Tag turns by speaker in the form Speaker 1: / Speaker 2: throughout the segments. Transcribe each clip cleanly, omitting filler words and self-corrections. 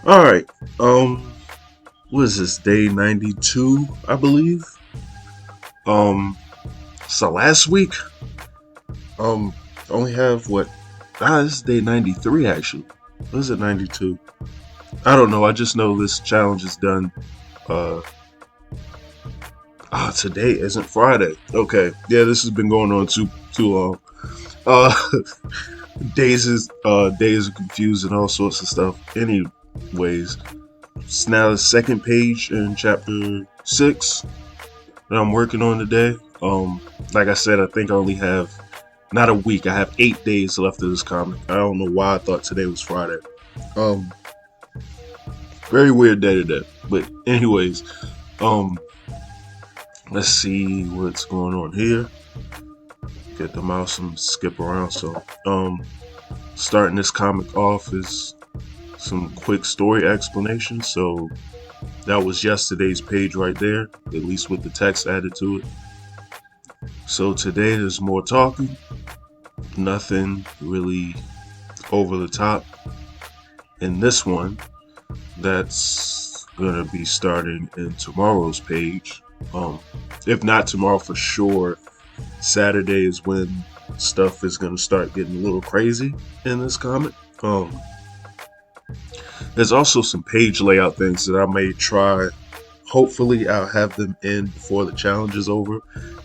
Speaker 1: All right. What is this? Day 92, I believe. Um, so last week, um, only have what? This is day 93 actually. What is it? 92. I don't know. I just know this challenge is done. Uh, Today isn't Friday. Okay. Yeah, this has been going on too long. Uh, days are confused and all sorts of stuff. Anyways, it's now the second page in chapter 6 that I'm working on today. Like I said, I think I only have not a week. I have 8 days left of this comic. I don't know why I thought today was Friday. Um, Very weird day today. But anyways, um, let's see what's going on here. Get the mouse and skip around. So, starting this comic off is some quick story explanation. So that was yesterday's page right there, at least with the text added to it. So today there's more talking, nothing really over the top. In this one, that's gonna be starting in tomorrow's page. If not tomorrow, for sure, Saturday is when stuff is gonna start getting a little crazy in this comic. There's also some page layout things that I may try. Hopefully, I'll have them in before the challenge is over.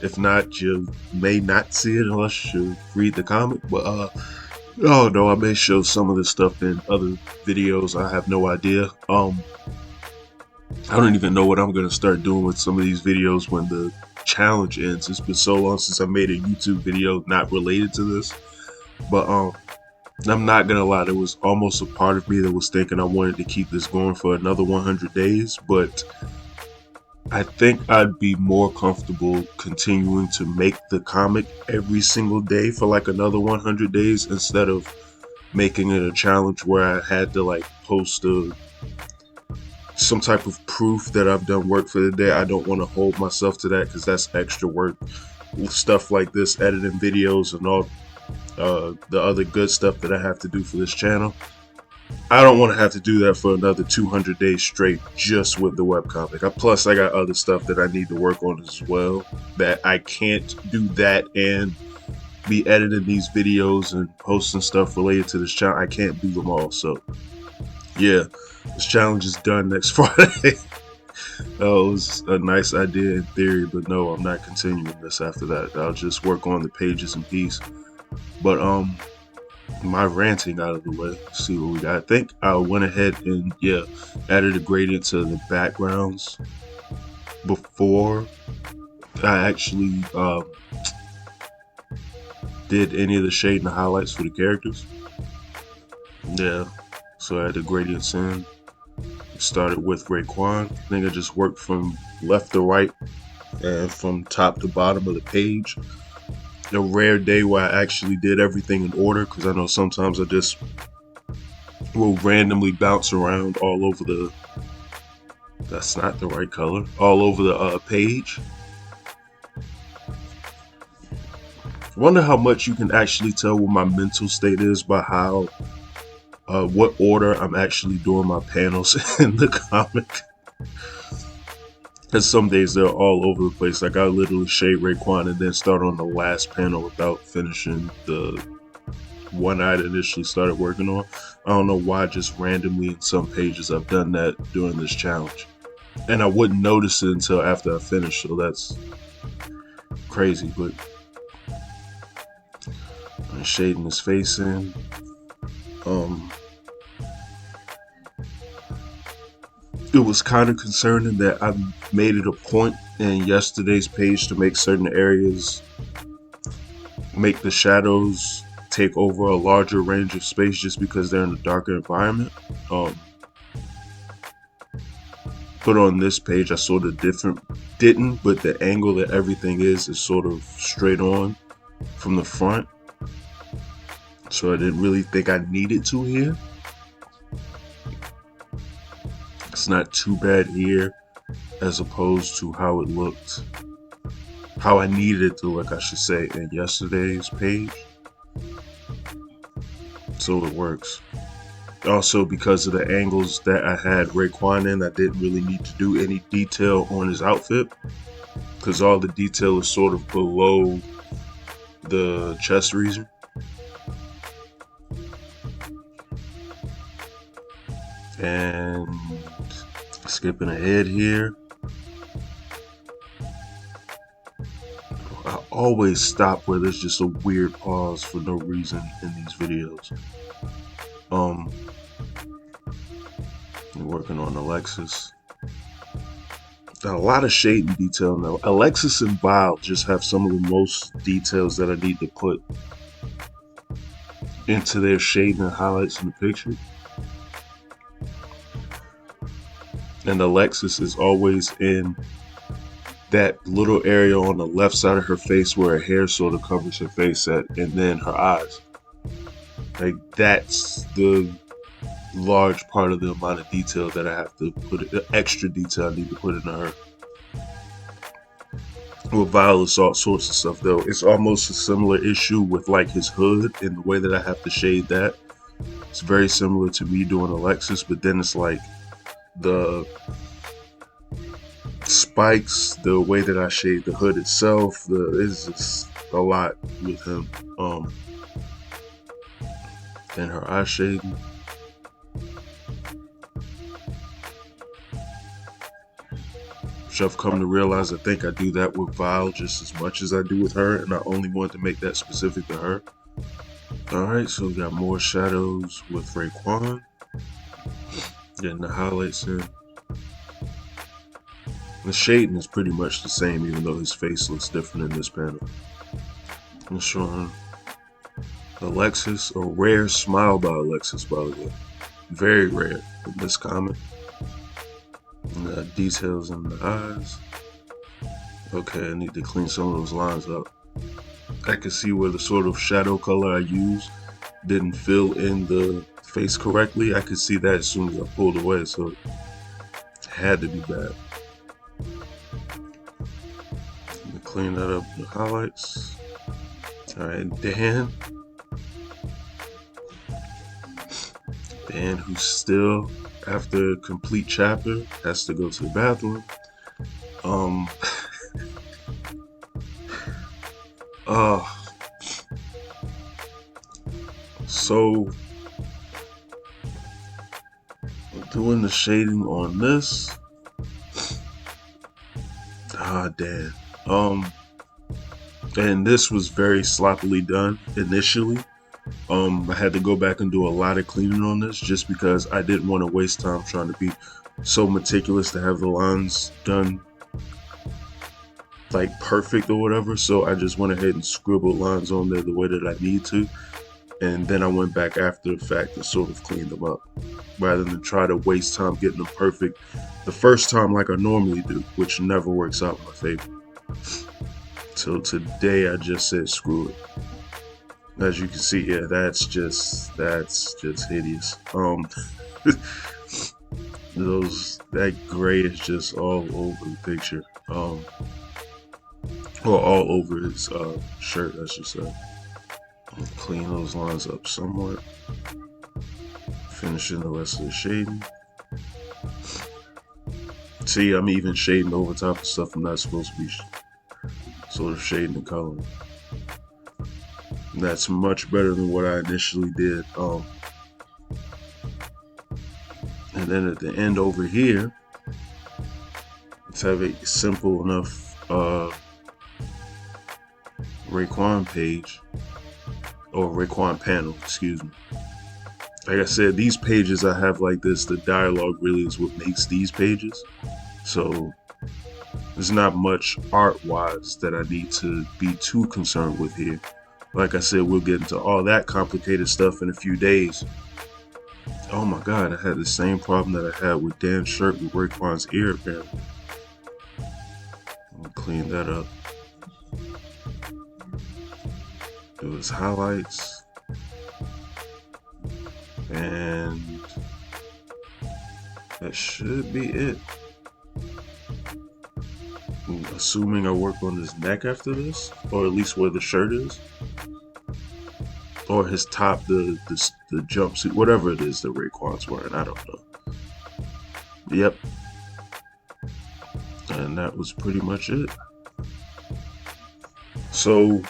Speaker 1: If not, you may not see it unless you read the comic. But oh no, I may show some of this stuff in other videos. I have no idea. I don't even know what I'm gonna start doing with some of these videos when the challenge ends. It's been so long since I made a YouTube video not related to this. But I'm not gonna lie, there was almost a part of me that was thinking I wanted to keep this going for another 100 days, but I think I'd be more comfortable continuing to make the comic every single day for like another 100 days instead of making it a challenge where I had to like post some type of proof that I've done work for the day. I don't want to hold myself to that because that's extra work. With stuff like this, editing videos and all the other good stuff that I have to do for this channel, I don't want to have to do that for another 200 days straight just with the webcomic. Plus, I got other stuff that I need to work on as well that I can't do that and be editing these videos and posting stuff related to this channel. I can't do them all. So, yeah, this challenge is done next Friday. Oh, it was a nice idea in theory, but no, I'm not continuing this after that. I'll just work on the pages in peace. But my ranting out of the way. Let's see what we got. I think I went ahead and added a gradient to the backgrounds before I actually did any of the shade and the highlights for the characters. Yeah, so I had the gradients in. Started with Raekwon. I think I just worked from left to right and from top to bottom of the page. A rare day where I actually did everything in order, because I know sometimes I just will randomly bounce around all over the, that's not the right color, all over the page. I wonder how much you can actually tell what my mental state is by how what order I'm actually doing my panels in the comic. Because some days they're all over the place. Like I literally shade Raekwon and then start on the last panel without finishing the one I'd initially started working on. I don't know why, just randomly in some pages I've done that during this challenge. And I wouldn't notice it until after I finished, so that's crazy. But I'm shading his face in. It was kind of concerning that I made it a point in yesterday's page to make certain areas, make the shadows take over a larger range of space just because they're in a darker environment. But on this page I sort of didn't, but the angle that everything is sort of straight on from the front. So I didn't really think I needed to here. It's not too bad here as opposed to how it looked, how I needed it to look, I should say, in yesterday's page. So it works. Also, because of the angles that I had Raekwon in, I didn't really need to do any detail on his outfit, because all the detail is sort of below the chest region. And skipping ahead here, I always stop where there's just a weird pause for no reason in these videos. Working on Alexis. Got a lot of shade and detail now. Alexis and Vile just have some of the most details that I need to put into their shade and highlights in the picture. And Alexis is always in that little area on the left side of her face where her hair sort of covers her face at, and then her eyes. Like, that's the large part of the amount of detail that I have to put, the extra detail I need to put into her. With Violet's all sorts of stuff though. It's almost a similar issue with like his hood and the way that I have to shade that. It's very similar to me doing Alexis, but then it's like the spikes, the way that I shade the hood itself, it's just a lot with him. And her eye shading. Which I've come to realize I think I do that with Vile just as much as I do with her, and I only want to make that specific to her. Alright, so we got more shadows with Raekwon. Getting the highlights in. The shading is pretty much the same, even though his face looks different in this panel. I'm showing Alexis, a rare smile by Alexis, by the way. Very rare in this comic. And the details in the eyes. Okay, I need to clean some of those lines up. I can see where the sort of shadow color I used didn't fill in the face correctly. I could see that as soon as I pulled away, so it had to be bad. Let me clean that up in the highlights. Alright, Dan, who's still, after a complete chapter, has to go to the bathroom. So doing the shading on this. Dan. And this was very sloppily done initially. I had to go back and do a lot of cleaning on this just because I didn't want to waste time trying to be so meticulous to have the lines done like perfect or whatever. So I just went ahead and scribbled lines on there the way that I need to, and then I went back after the fact and sort of cleaned them up rather than try to waste time getting them perfect the first time like I normally do, which never works out in my favor. So today I just said screw it. As you can see, yeah, that's just hideous. That gray is just all over the picture. Well, all over his shirt, I should say. Clean those lines up somewhat. Finishing the rest of the shading. See, I'm even shading over top of stuff I'm not supposed to be sort of shading and coloring. That's much better than what I initially did. And then at the end over here, let's have a simple enough Raekwon page, or Raekwon panel, excuse me. Like I said, these pages I have like this, the dialogue really is what makes these pages. So there's not much art-wise that I need to be too concerned with here. Like I said, we'll get into all that complicated stuff in a few days. Oh my god, I had the same problem that I had with Dan's shirt with Raekwon's ear apparently. I'll clean that up. Do his highlights. And that should be it. Assuming I work on his neck after this, or at least where the shirt is. or his top, the jumpsuit, whatever it is that Raekwon's wearing. I don't know. Yep. And that was pretty much it. So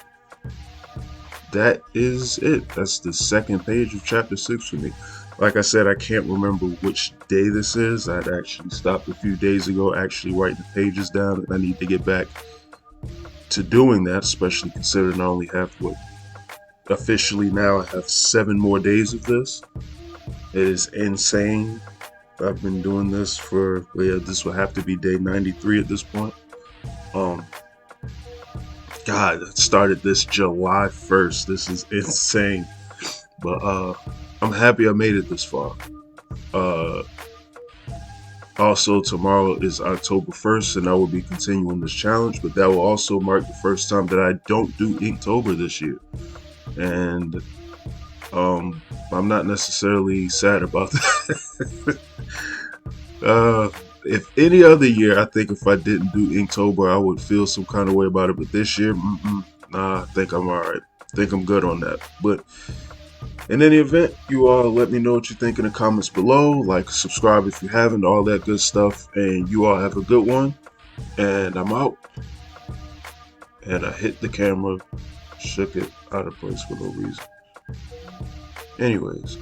Speaker 1: that is it. That's the second page of chapter 6 for me. Like I said, I can't remember which day this is. I'd actually stopped a few days ago actually writing the pages down, and I need to get back to doing that, especially considering I only have, what, officially now I have 7 more days of this. It is insane. I've been doing this for, well, this will have to be day 93 at this point. God, I started this July 1st. This is insane. But I'm happy I made it this far. Also, tomorrow is October 1st, and I will be continuing this challenge, but that will also mark the first time that I don't do Inktober this year. And I'm not necessarily sad about that. If any other year, I think if I didn't do Inktober, I would feel some kind of way about it. But this year, nah, I think I'm alright. I think I'm good on that. But in any event, you all let me know what you think in the comments below. Like, subscribe if you haven't, all that good stuff. And you all have a good one. And I'm out. And I hit the camera, shook it out of place for no reason. Anyways.